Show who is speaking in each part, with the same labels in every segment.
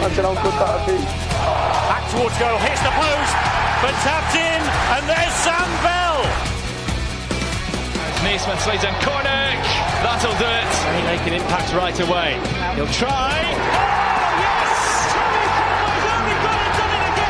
Speaker 1: Back towards goal, hits the post, but tapped in, and there's Sam Bell.
Speaker 2: Neesman slays in Cornick, that'll do it.
Speaker 1: He make an impact right away. He'll try. Oh, yes! Tommy Cromwell's only gone and done it again.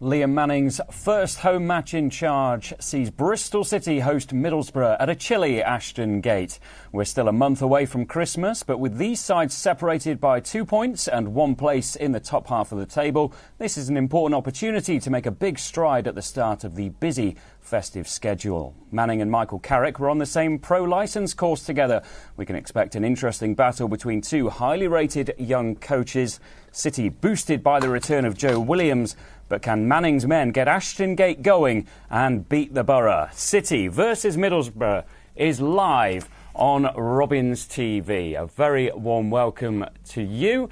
Speaker 3: Liam Manning's first home match in charge sees Bristol City host Middlesbrough at a chilly Ashton Gate. We're still a month away from Christmas, but with these sides separated by 2 points and one place in the top half of the table, this is an important opportunity to make a big stride at the start of the busy festive schedule. Manning and Michael Carrick were on the same pro licence course together. We can expect an interesting battle between two highly rated young coaches. City boosted by the return of Joe Williams, but can Manning's men get Ashton Gate going and beat the Borough? City versus Middlesbrough is live on Robins TV. A very warm welcome to you.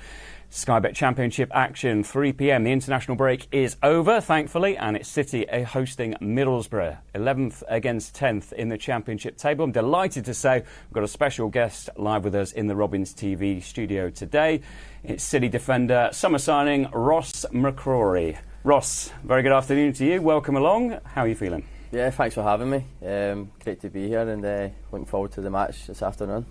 Speaker 3: Sky Bet Championship action, 3 p.m. The international break is over, thankfully, and it's City hosting Middlesbrough, 11th against 10th in the Championship table. I'm delighted to say we've got a special guest live with us in the Robins TV studio today. It's City defender, summer signing, Ross McCrorie. Ross, very good afternoon to you. Welcome along. How are you feeling?
Speaker 4: Yeah, thanks for having me. Great to be here and looking forward to the match this afternoon.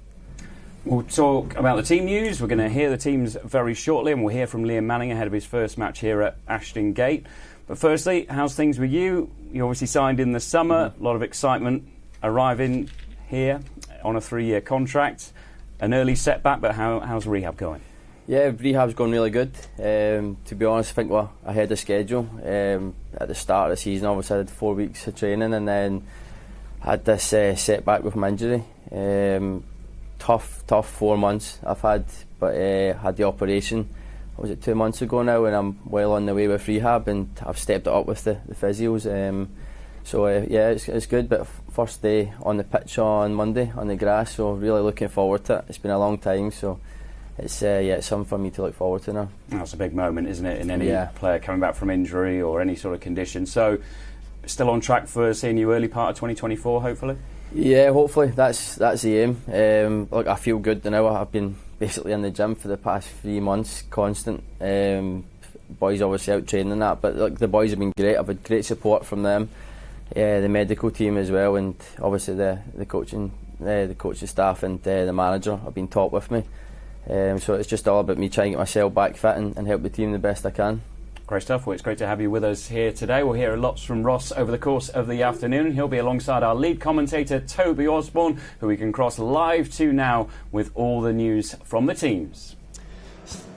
Speaker 3: We'll talk about the team news. We're going to hear the teams very shortly, and we'll hear from Liam Manning ahead of his first match here at Ashton Gate. But firstly, how's things with you? You obviously signed in the summer. A lot of excitement arriving here on a 3-year contract. An early setback, but how's rehab going?
Speaker 4: Yeah, rehab's going really good. To be honest, I think we're ahead of schedule. At the start of the season, obviously I had 4 weeks of training and then had this setback with my injury. Tough 4 months I've had, but had the operation, was it 2 months ago now, and I'm well on the way with rehab, and I've stepped it up with the physios. Yeah, it's good, but first day on the pitch on Monday on the grass, so really looking forward to it. It's been a long time, so it's something for me to look forward to now.
Speaker 3: That's a big moment, isn't it, in any player coming back from injury or any sort of condition. So still on track for seeing you early part of 2024, hopefully?
Speaker 4: Yeah, hopefully. That's the aim. Look, I feel good now. I've been basically in the gym for the past 3 months, constant. Boys obviously out training that, but look, the boys have been great. I've had great support from them, the medical team as well, and obviously the coaching staff and the manager have been top with me. So it's just all about me trying to get myself back fit and help the team the best I can.
Speaker 3: Great stuff. Well, it's great to have you with us here today. We'll hear lots from Ross over the course of the afternoon. He'll be alongside our lead commentator, Toby Osborne, who we can cross live to now with all the news from the teams.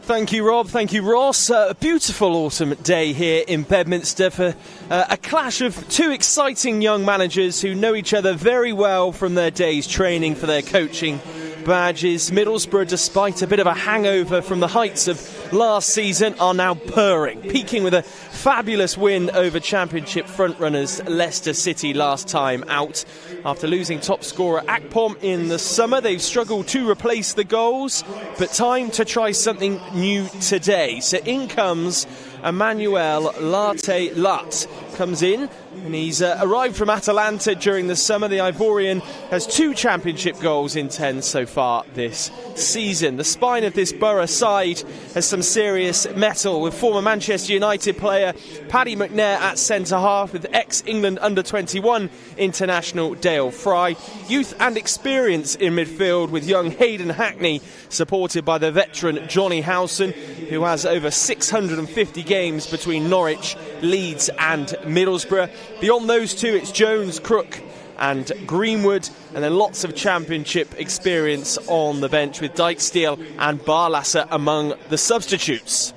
Speaker 5: Thank you, Rob. Thank you, Ross. A beautiful autumn day here in Bedminster for a clash of two exciting young managers who know each other very well from their days training for their coaching badges. Middlesbrough, despite a bit of a hangover from the heights of last season, are now purring, peaking with a fabulous win over Championship frontrunners Leicester City last time out. After losing top scorer Akpom in the summer, they've struggled to replace the goals, but time to try something new today. So in comes Emmanuel Latte Lut. Comes in, and he's arrived from Atalanta during the summer. The Ivorian has 2 Championship goals in 10 so far this season. The spine of this Borough side has some serious metal, with former Manchester United player Paddy McNair at centre-half, with ex-England under-21 international Dale Fry. Youth and experience in midfield, with young Hayden Hackney, supported by the veteran Johnny Howson, who has over 650 games between Norwich, Leeds and Middlesbrough. Beyond those two, it's Jones, Crook and Greenwood, and then lots of Championship experience on the bench, with Dijksteel and Barlasser among the substitutes.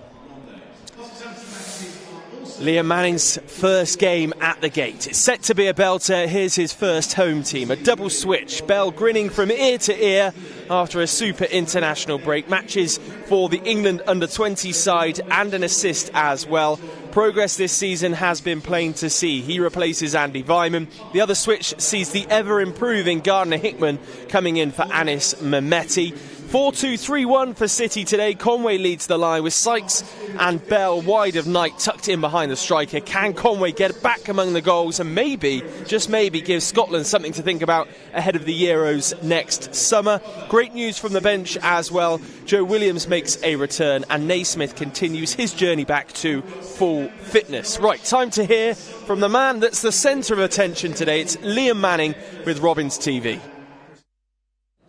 Speaker 5: Liam Manning's first game at the Gate. It's set to be a belter. Here's his first home team. A double switch. Bell grinning from ear to ear after a super international break. Matches for the England under-20 side and an assist as well. Progress this season has been plain to see. He replaces Andy Vyman. The other switch sees the ever-improving Gardner Hickman coming in for Anis Mehmeti. 4-2-3-1 for City today. Conway leads the line with Sykes and Bell wide of Knight tucked in behind the striker. Can Conway get back among the goals and maybe, just maybe, give Scotland something to think about ahead of the Euros next summer? Great news from the bench as well. Joe Williams makes a return and Naismith continues his journey back to full fitness. Right, time to hear from the man that's the centre of attention today. It's Liam Manning with Robins TV.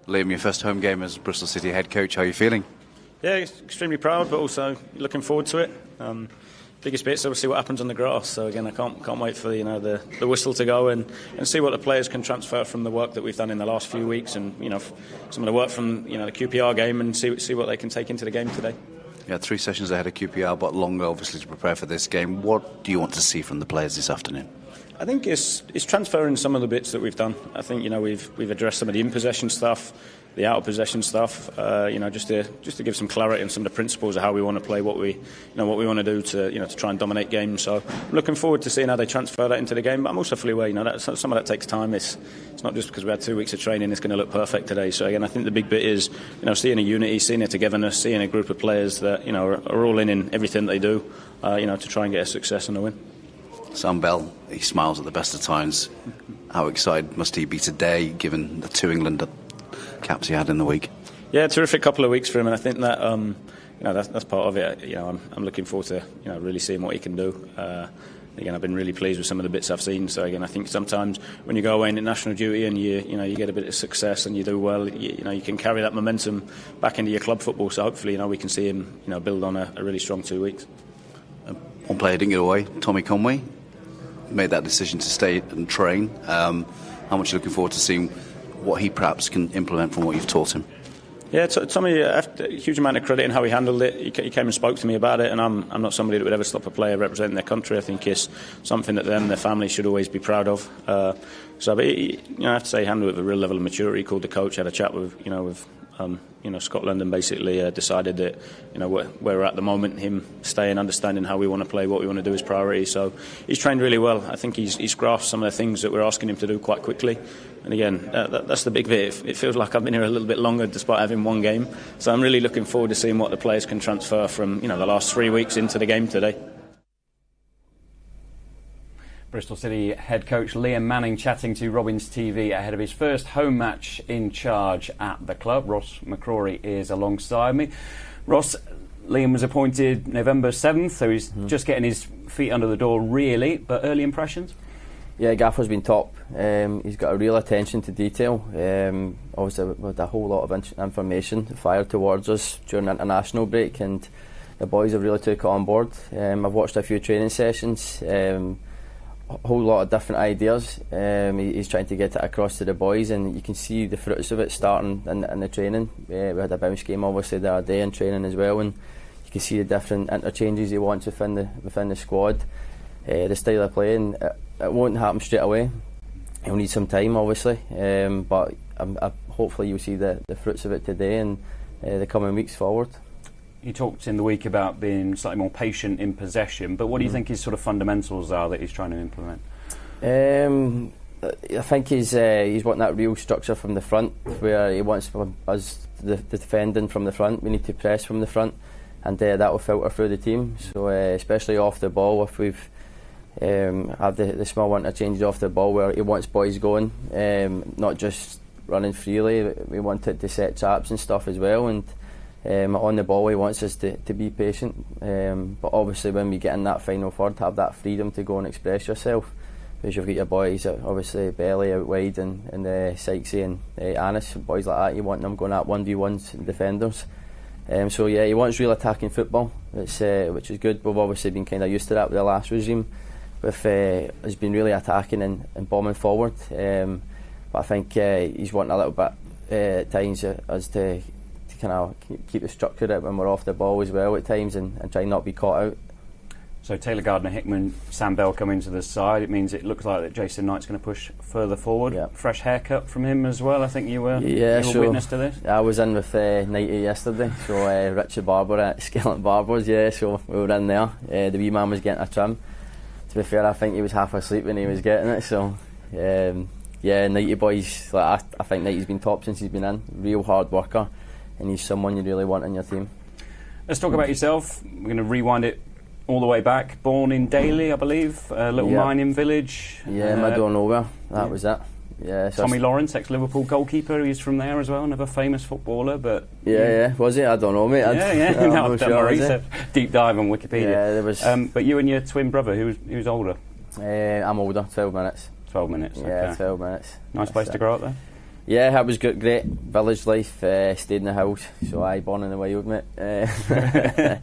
Speaker 6: Liam, your first home game as Bristol City head coach, how are you feeling?
Speaker 7: Yeah, extremely proud, but also looking forward to it. Biggest bit's obviously what happens on the grass. So again, I can't wait for the whistle to go and see what the players can transfer from the work that we've done in the last few weeks, and some of the work from the QPR game, and see what they can take into the game today.
Speaker 6: Yeah, 3 sessions ahead of QPR, but longer obviously to prepare for this game. What do you want to see from the players this afternoon?
Speaker 7: I think it's transferring some of the bits that we've done. I think we've addressed some of the in possession stuff, the out of possession stuff. Just to give some clarity on some of the principles of how we want to play, what we want to do to try and dominate games. So I'm looking forward to seeing how they transfer that into the game. But I'm also fully aware that some of that takes time. It's not just because we had 2 weeks of training it's going to look perfect today. So again, I think the big bit is seeing a unity, seeing a togetherness, seeing a group of players that are all in everything they do. To try and get a success and a win.
Speaker 6: Sam Bell, he smiles at the best of times. How excited must he be today, given the 2 England caps he had in the week?
Speaker 7: Yeah, terrific couple of weeks for him, and I think that that's part of it. I'm looking forward to really seeing what he can do. Again, I've been really pleased with some of the bits I've seen. So again, I think sometimes when you go away into national duty and you get a bit of success and you do well, you can carry that momentum back into your club football. So hopefully, we can see him build on a really strong 2 weeks.
Speaker 6: One player didn't get away, Tommy Conway. Made that decision to stay and train. How much are you looking forward to seeing what he perhaps can implement from what you've taught him?
Speaker 7: Yeah, Tommy, a huge amount of credit in how he handled it. He came and spoke to me about it, and I'm not somebody that would ever stop a player representing their country. I think it's something that them and their family should always be proud of. I have to say, he handled it with a real level of maturity. He called the coach, had a chat with Scotland, and basically decided that where we're at the moment, him staying, understanding how we want to play, what we want to do is priority. So he's trained really well. I think he's grasped some of the things that we're asking him to do quite quickly. And again, that's the big bit. It feels like I've been here a little bit longer despite having one game. So I'm really looking forward to seeing what the players can transfer from the last 3 weeks into the game today.
Speaker 3: Bristol City head coach Liam Manning chatting to Robins TV ahead of his first home match in charge at the club. Ross McCrorie is alongside me. Ross, Liam was appointed November 7th, so he's just getting his feet under the door really, but early impressions?
Speaker 4: Yeah, Gaffer's been top. He's got a real attention to detail. Obviously with a whole lot of information fired towards us during the international break, and the boys have really took it on board. I've watched a few training sessions. A whole lot of different ideas. He's trying to get it across to the boys, and you can see the fruits of it starting in the training. We had a bounce game obviously the other day in training as well, and you can see the different interchanges he wants within the squad. The style of playing, it won't happen straight away. He'll need some time obviously, but hopefully you'll see the fruits of it today and the coming weeks forward.
Speaker 3: You talked in the week about being slightly more patient in possession, but what do you think his sort of fundamentals are that he's trying to implement?
Speaker 4: I think he's wanting that real structure from the front, where he wants us, the defending from the front. We need to press from the front, and that will filter through the team. So especially off the ball, if we've have the small interchanges off the ball where he wants boys going, not just running freely. We want it to set traps and stuff as well, and on the ball he wants us to be patient, but obviously when we get in that final third, have that freedom to go and express yourself, because you've got your boys obviously Belly out wide and Sykesy and Anis, boys like that. You want them going at 1v1s and defenders. So yeah, he wants real attacking football, which is good. We've obviously been kind of used to that with the last regime, has been really attacking and bombing forward, but I think he's wanting a little bit at times as to kind of keep the structure out when we're off the ball as well at times, and try not be caught out.
Speaker 3: So Taylor Gardner-Hickman, Sam Bell come into the side. It means it looks like that Jason Knight's going to push further forward. Yep. Fresh haircut from him as well. I think you were witness to this.
Speaker 4: I was in with Knighty yesterday, so Richard Barber at Skeleton Barbers, so we were in there. The wee man was getting a trim. To be fair, I think he was half asleep when he was getting it, so Knighty boys, I think Knighty's been top since he's been in. Real hard worker. and he's someone you really want in your team.
Speaker 3: Let's talk about yourself. We're going to rewind it all the way back. Born in Daly, I believe, a little mining village.
Speaker 4: Yeah, Middlesbrough. That was it. Yeah, so
Speaker 3: Tommy Lawrence, ex-Liverpool goalkeeper, he's from there as well, another famous footballer. But
Speaker 4: was he? I don't know, mate.
Speaker 3: No, don't worry. It's a deep dive on Wikipedia.
Speaker 4: Yeah, there was.
Speaker 3: But you and your twin brother, who's older?
Speaker 4: I'm older, 12 minutes.
Speaker 3: 12 minutes.
Speaker 4: Yeah,
Speaker 3: okay.
Speaker 4: 12 minutes.
Speaker 3: Nice place to grow up there.
Speaker 4: Yeah, that was good. Great village life. Stayed in the house, so I born in the wild, mate. Yeah,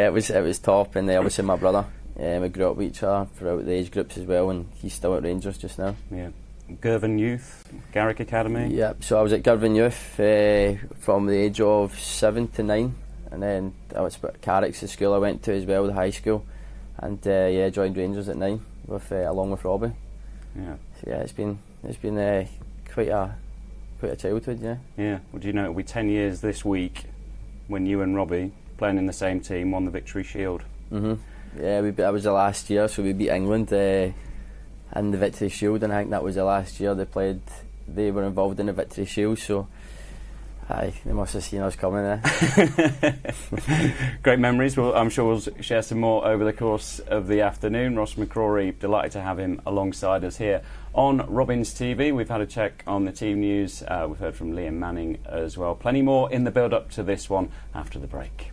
Speaker 4: it was top, and obviously my brother. We grew up with each other throughout the age groups as well, and he's still at Rangers just now.
Speaker 3: Yeah. Girvan Youth, Garrick Academy.
Speaker 4: Yeah, so I was at Girvan Youth from the age of 7 to 9, and then I was at Carrick's, the school I went to as well, the high school, and joined Rangers at 9 along with Robbie.
Speaker 3: Yeah.
Speaker 4: So yeah, it's been quite a childhood. Yeah.
Speaker 3: Yeah. Well, do you know it'll be 10 years this week when you and Robbie, playing in the same team, won the Victory Shield.
Speaker 4: Mhm. Yeah, that was the last year, so we beat England. In the Victory Shield, and I think that was the last year they were involved in the Victory Shield, so they must have seen us coming there.
Speaker 3: Great memories. Well, I'm sure we'll share some more over the course of the afternoon. Ross McCrorie, delighted to have him alongside us here on Robins TV. We've had a check on the team news. We've heard from Liam Manning as well. Plenty more in the build-up to this one after the break.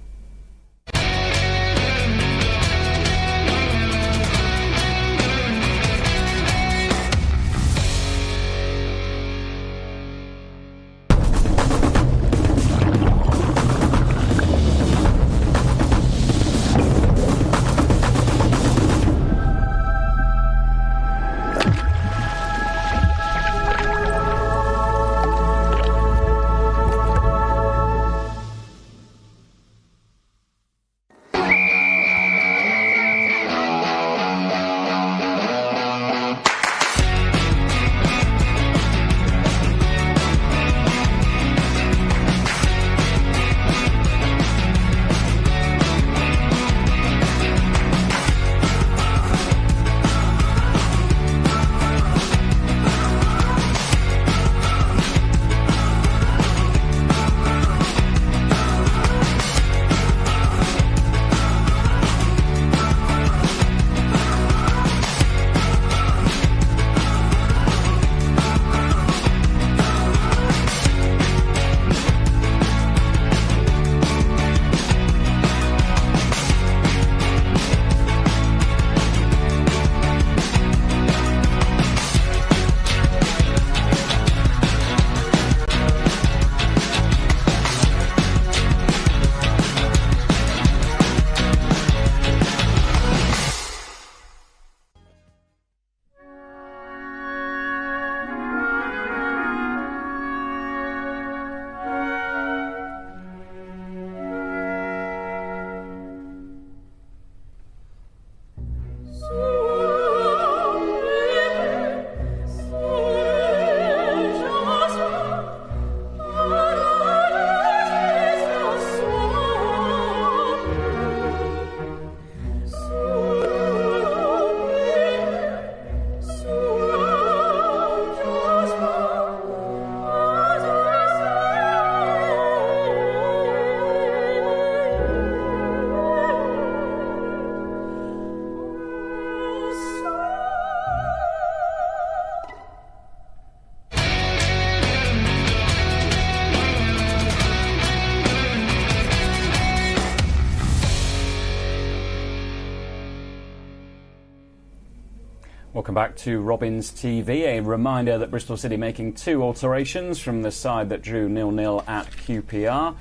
Speaker 3: Welcome back to Robins TV. A reminder that Bristol City making 2 alterations from the side that drew 0-0 at QPR,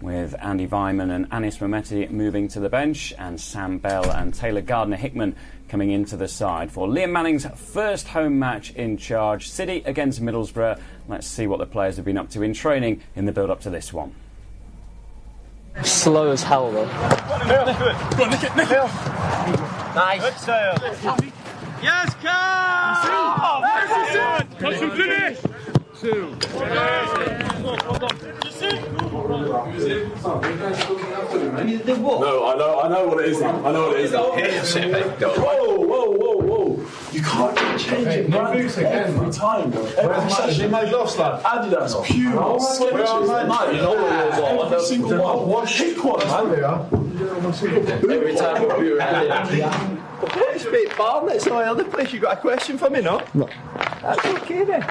Speaker 3: with Andy Vyman and Anis Mehmeti moving to the bench, and Sam Bell and Taylor Gardner-Hickman coming into the side for Liam Manning's first home match in charge. City against Middlesbrough. Let's see what the players have been up to in training in the build-up to this one.
Speaker 8: Slow as hell, though.
Speaker 2: Go on, nick it.
Speaker 8: Nice.
Speaker 2: Good sale. Yes, Carl! Oh, touch and finish! 2.
Speaker 9: No, I know what it is. I know what it is. Whoa. You can't.
Speaker 2: changing brands every time. Every session. Made lost that. Adidas, Puma, Skechers, mate. You know what it is. Every single one. Pick one, man.
Speaker 9: Every time we're it's a bit barn, it's no other place. You got a question for me, no? No. That's okay then.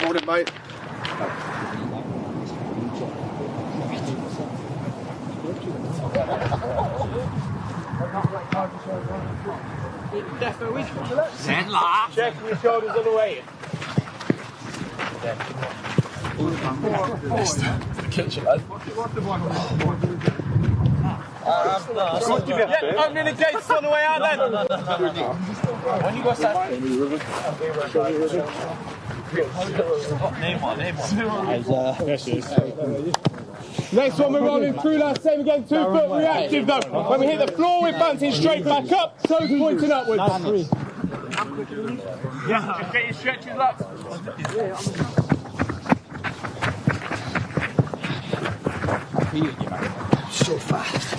Speaker 2: Hold it, mate.
Speaker 1: Checking your shoulders on the way in.
Speaker 2: It's the kitchen, lad.
Speaker 1: Opening the gates on the way out then. When you go outside. Name one.
Speaker 2: Next one, we're rolling through that. Same again, 2 foot reactive though. When we hit the floor, we're bouncing straight back up, toes pointing upwards.
Speaker 1: Yeah. Just get your stretches laps.
Speaker 2: So fast.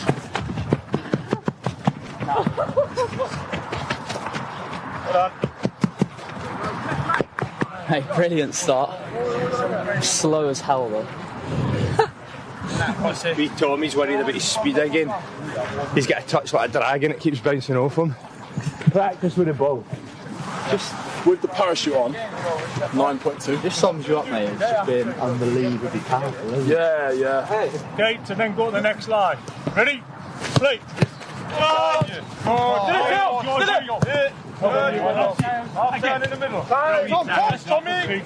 Speaker 10: Hey, brilliant start. Slow as hell though.
Speaker 2: Beat Tommy's worried about his speed again. He's got a touch like a dragon, it keeps bouncing off him. Practice with the ball.
Speaker 9: Just with the parachute on, 9.2. This sums you up, mate. It's just been unbelievably powerful, isn't it?
Speaker 2: Yeah.
Speaker 1: Gates and then go to the next line. Ready? Play. Half down in the middle. Tommy!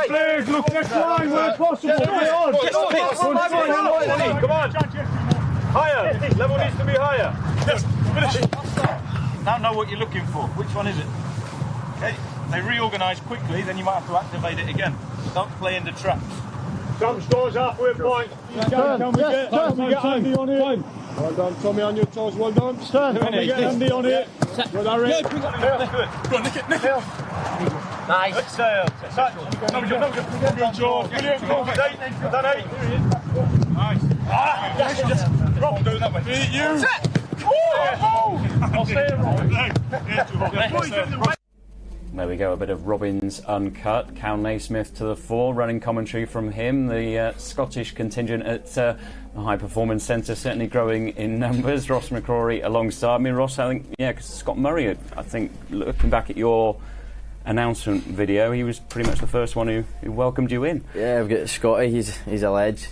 Speaker 1: Players, look next line where possible. Come on. Higher. Level needs to be higher. Yes. Finish. Now know what you're looking for. Which one is it? Okay. They reorganise quickly, then you might have to activate it again. Don't play into traps. Some scores halfway point. Can we get Andy on here? Well done, Tommy, on your toes. Well done. Can we get Andy on here? Good, Harry. Good. Go on, nick it.
Speaker 8: Nice.
Speaker 1: Exhale. Touch. Good jaw. Brilliant. Go. Done 8. Nice. Just drop down that way. You. I'll stay in.
Speaker 3: There we go, a bit of Robins Uncut. Cal Naismith to the fore, running commentary from him. The Scottish contingent at the High Performance Centre certainly growing in numbers. Ross McCrorie alongside me. Ross, I think, because Scott Murray, I think, looking back at your announcement video, he was pretty much the first one who welcomed you in.
Speaker 4: Yeah, I've got Scotty, he's a ledge.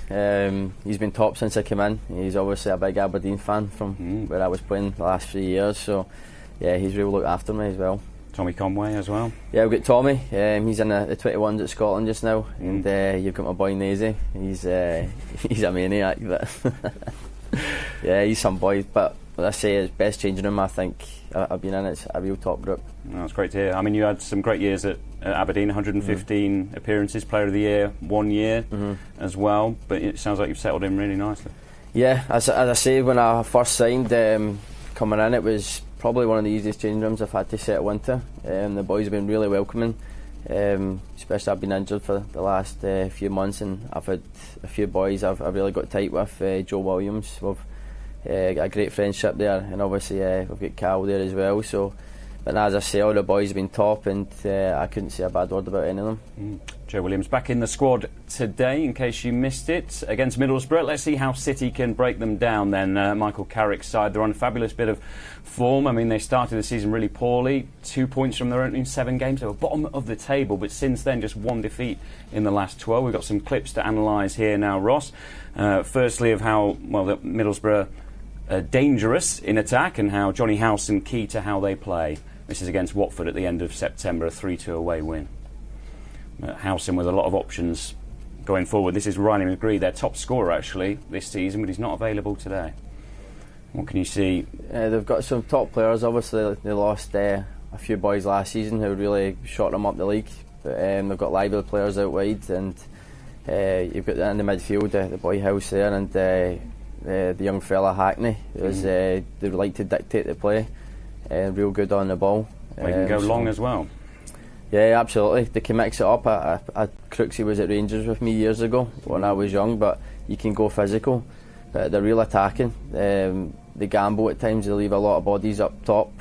Speaker 4: He's been top since I came in. He's obviously a big Aberdeen fan from where I was playing the last 3 years, so yeah, he's really looked after me as well.
Speaker 3: Tommy Conway as well.
Speaker 4: Yeah, we've got Tommy. He's in the 21s at Scotland just now, and you've got my boy Nazy. He's a maniac, but yeah, he's some boy. But I say, it's best changing room I think I've been in. It's a real top group.
Speaker 3: That's great to hear. I mean, you had some great years at Aberdeen, 115 appearances, Player of the Year 1 year as well. But it sounds like you've settled in really nicely. Yeah, as I say, when I first signed, coming in, it was probably one of the easiest changing rooms I've had to settle into. The boys have been really welcoming, especially I've been injured for the last few months, and I've had a few boys I've really got tight with. Joe Williams, we've got a great friendship there, and obviously we've got Cal there as well. So, but as I say, all the boys have been top, and I couldn't say a bad word about any of them. Joe Williams back in the squad today, in case you missed it, against Middlesbrough. Let's see how City can break them down then. Michael Carrick's side, they're on a fabulous bit of form. I mean, they started the season really poorly. 2 points from their opening 7 games. They were bottom of the table, but since then just 1 defeat in the last 12. We've got some clips to analyse here now, Ross. Firstly, of how, well, the Middlesbrough are dangerous in attack, and how Johnny Howson key to how they play. This is against Watford at the end of September, a 3-2 away win. Howson with a lot of options going forward. This is Riley McCrorie, their top scorer actually this season, but he's not available today. What can you see? They've got some top players. Obviously they lost a few boys last season who really shot them up the league, but they've got lively players out wide, and you've got in the midfield the boy House there, and the young fella Hackney who's they like to dictate the play, real good on the ball. They can go long as well. Yeah, absolutely. They can mix it up. Crooksy was at Rangers with me years ago when I was young, but you can go physical.
Speaker 4: but they're real attacking. They gamble at times, they leave a lot of bodies up top,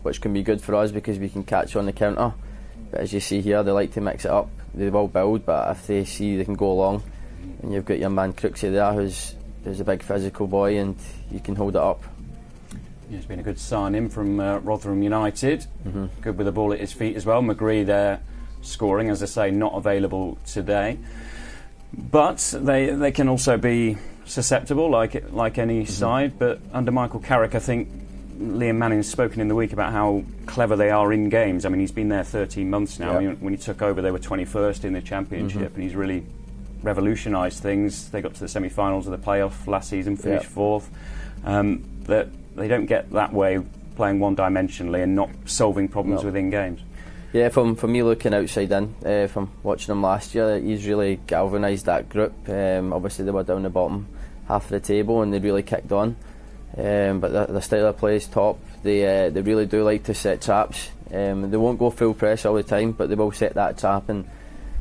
Speaker 4: which can be good for us because we can catch on the counter. But as you see here, they like to mix it up. They will build, but if they see they can go along, and you've got your man Crooksy there who's a big physical boy and you can hold it up.
Speaker 3: Yeah, it's been a good sign-in from Rotherham United. Good with the ball at his feet as well. McCrorie there scoring, as I say, not available today. But they can also be susceptible, like any side. But under Michael Carrick, I think Liam Manning's spoken in the week about how clever they are in games. I mean, he's been there 13 months now.
Speaker 4: Yep.
Speaker 3: I mean, when he took over, they were 21st in the Championship, and he's really revolutionised things. They got to the semi-finals of the playoff last season, finished fourth. That they don't get that way playing one-dimensionally and not solving problems within games. Yeah,
Speaker 4: from me looking outside in, from watching him last year, he's really galvanised that group. Obviously they were down the bottom half of the table and they really kicked on. But the style of play is top. They really do like to set traps. They won't go full press all the time, but they will set that trap and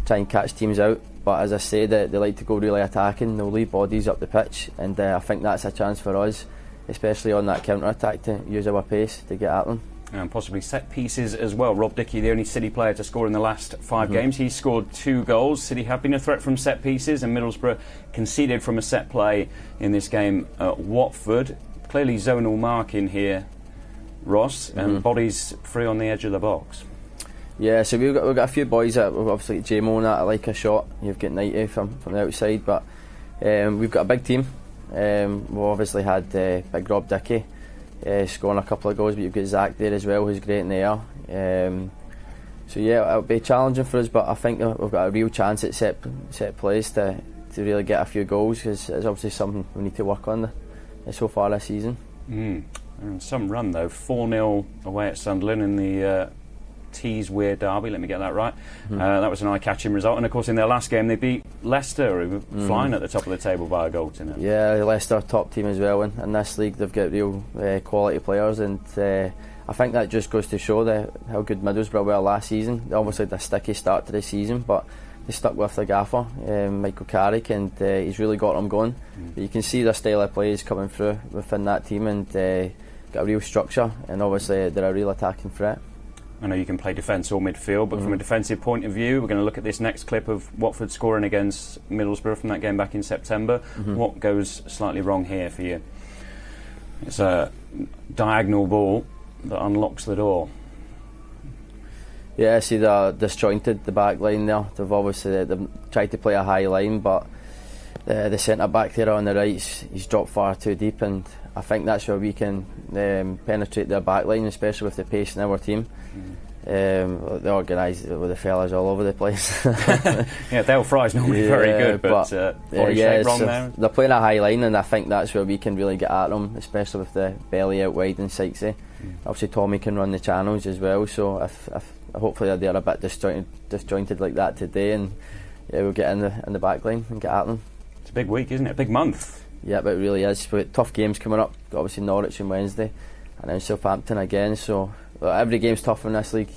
Speaker 4: try and catch teams out. But as I say, they like to go really attacking. They'll leave bodies up the pitch, and I think that's a chance for us, especially on that counter-attack, to use our pace to get at them.
Speaker 3: And possibly set pieces as well. Rob Dickie, the only City player to score in the last 5 games. He's scored 2 goals. City have been a threat from set pieces, and Middlesbrough conceded from a set play in this game at Watford. Clearly zonal marking here, Ross, and bodies free on the edge of the box.
Speaker 4: Yeah, so we've got a few boys that we've obviously got J-Mo and that I like a shot. You've got 90 from the outside, but we've got a big team. We've obviously had big Rob Dickie scoring a couple of goals, but you've got Zach there as well, who's great in the air. So yeah, it'll be challenging for us, but I think we've got a real chance at set plays to really get a few goals, because it's obviously something we need to work on so far this season.
Speaker 3: And some run though, 4-0 away at Sunderland in the Tees-Weir derby, let me get that right. That was an eye-catching result, and of course in their last game they beat Leicester, who were flying at the top of the table by a goal to nil.
Speaker 4: Yeah, Leicester top team as well in this league. They've got real quality players, and I think that just goes to show how good Middlesbrough were last season. They obviously had a sticky start to the season, but they stuck with the gaffer, Michael Carrick, and he's really got them going. But you can see their style of play is coming through within that team, and got a real structure, and obviously they're a real attacking threat.
Speaker 3: I know you can play defence or midfield, but from a defensive point of view, we're going to look at this next clip of Watford scoring against Middlesbrough from that game back in September. What goes slightly wrong here for you? It's a diagonal ball that unlocks the door.
Speaker 4: Yeah, I see they're disjointed, the back line there. They've tried to play a high line, but the centre back there on the right, he's dropped far too deep, and I think that's where we can penetrate their back line, especially with the pace in our team. They're organised with the fellas all over the place.
Speaker 3: Yeah, Dale Fry's normally very good, but body shape wrong there.
Speaker 4: They're playing a high line, and I think that's where we can really get at them, especially with the belly out wide and Sykesy. Obviously Tommy can run the channels as well, so if hopefully they're a bit disjointed like that today, and we'll get in the back line and get at them.
Speaker 3: It's a big week, isn't it? A big month.
Speaker 4: Yeah, but it really is. We've got tough games coming up. Got obviously Norwich on Wednesday, and then Southampton again. So every game's tough in this league.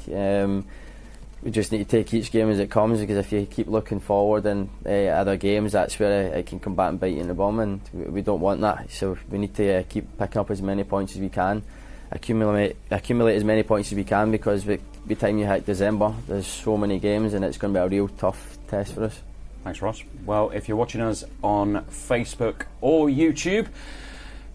Speaker 4: We just need to take each game as it comes, because if you keep looking forward in other games, that's where it can come back and bite you in the bum, and we don't want that. So we need to keep picking up as many points as we can, accumulate as many points as we can, because by the time you hit December, there's so many games, and it's going to be a real tough test for us.
Speaker 3: Thanks, Ross. Well, if you're watching us on Facebook or YouTube,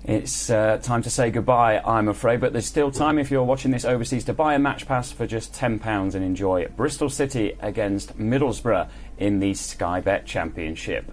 Speaker 3: it's time to say goodbye, I'm afraid, but there's still time, if you're watching this overseas, to buy a match pass for just £10 and enjoy Bristol City against Middlesbrough in the Sky Bet Championship.